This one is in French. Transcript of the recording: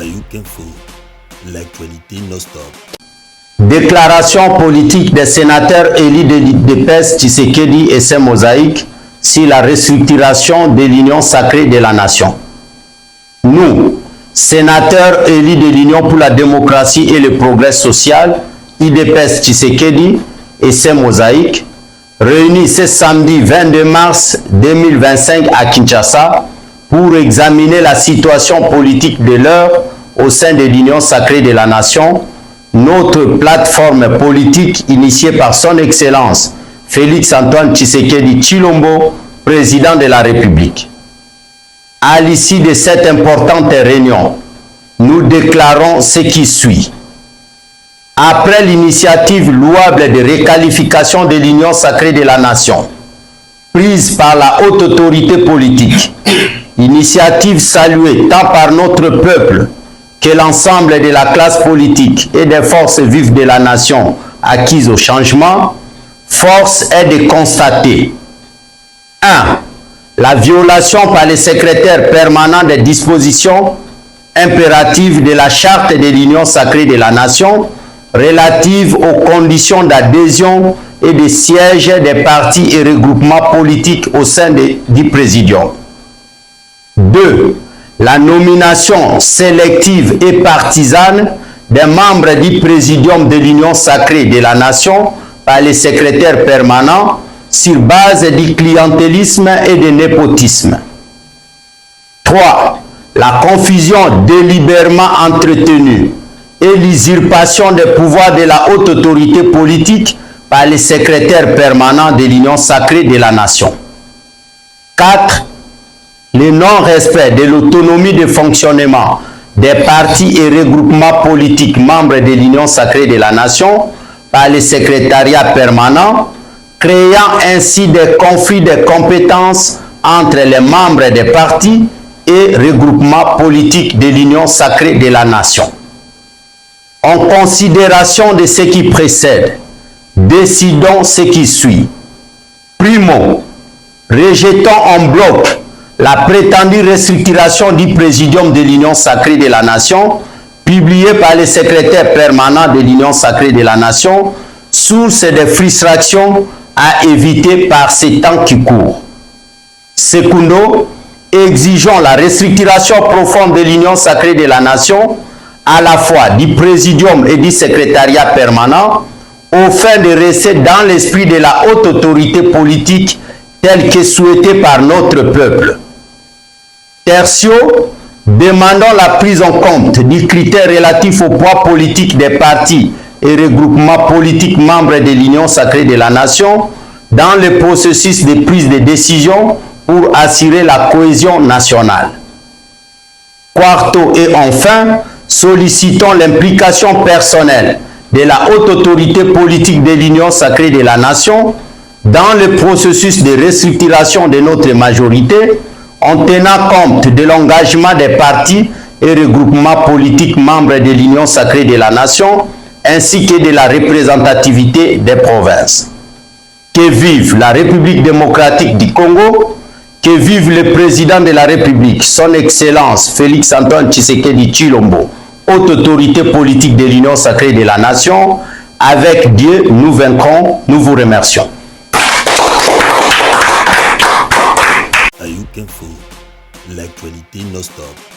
Ayouk Info, l'actualité non-stop. Déclaration politique des sénateurs élus de l'UDPS Tshisekedi et ses mosaïques sur la restructuration de l'Union sacrée de la nation. Nous, sénateurs élus de l'Union pour la démocratie et le progrès social, UDPS Tshisekedi et ses mosaïques, réunis ce samedi 22 mars 2025 à Kinshasa pour examiner la situation politique de l'heure au sein de l'Union sacrée de la nation, notre plateforme politique initiée par son Excellence Félix-Antoine Tshisekedi Tshilombo, président de la République. À l'issue de cette importante réunion, nous déclarons ce qui suit. Après l'initiative louable de réqualification de l'Union sacrée de la nation, prise par la haute autorité politique, initiative saluée tant par notre peuple que l'ensemble de la classe politique et des forces vives de la nation acquises au changement, force est de constater 1. La violation par les secrétaires permanents des dispositions impératives de la charte de l'Union sacrée de la nation relative aux conditions d'adhésion et de siège des partis et regroupements politiques au sein du Présidium. 2. La nomination sélective et partisane des membres du Présidium de l'Union sacrée de la nation par les secrétaires permanents sur base du clientélisme et du népotisme. 3. La confusion délibérément entretenue et l'usurpation des pouvoirs de la haute autorité politique par les secrétaires permanents de l'Union sacrée de la nation. 4. Le non-respect de l'autonomie de fonctionnement des partis et regroupements politiques membres de l'Union sacrée de la nation par les secrétariats permanents, créant ainsi des conflits de compétences entre les membres des partis et regroupements politiques de l'Union sacrée de la nation. En considération de ce qui précède, décidons ce qui suit. Primo, rejetons en bloc la prétendue restructuration du Présidium de l'Union sacrée de la nation, publiée par les secrétaires permanents de l'Union sacrée de la nation, source de frustration à éviter par ces temps qui courent. Secundo, exigeons la restructuration profonde de l'Union sacrée de la nation, à la fois du Présidium et du secrétariat permanent, au fin de rester dans l'esprit de la haute autorité politique telle que souhaitée par notre peuple. Tertio, demandons la prise en compte du critère relatif au poids politique des partis et regroupements politiques membres de l'Union sacrée de la nation dans le processus de prise de décision pour assurer la cohésion nationale. Quarto et enfin, sollicitons l'implication personnelle de la haute autorité politique de l'Union sacrée de la nation dans le processus de restructuration de notre majorité en tenant compte de l'engagement des partis et regroupements politiques membres de l'Union sacrée de la nation ainsi que de la représentativité des provinces. Que vive la République démocratique du Congo, que vive le président de la République, son Excellence Félix-Antoine Tshisekedi Tshilombo, haute autorité politique de l'Union sacrée de la nation. Avec Dieu, nous vaincrons. Nous vous remercions. Ayouk Info, l'actualité non-stop.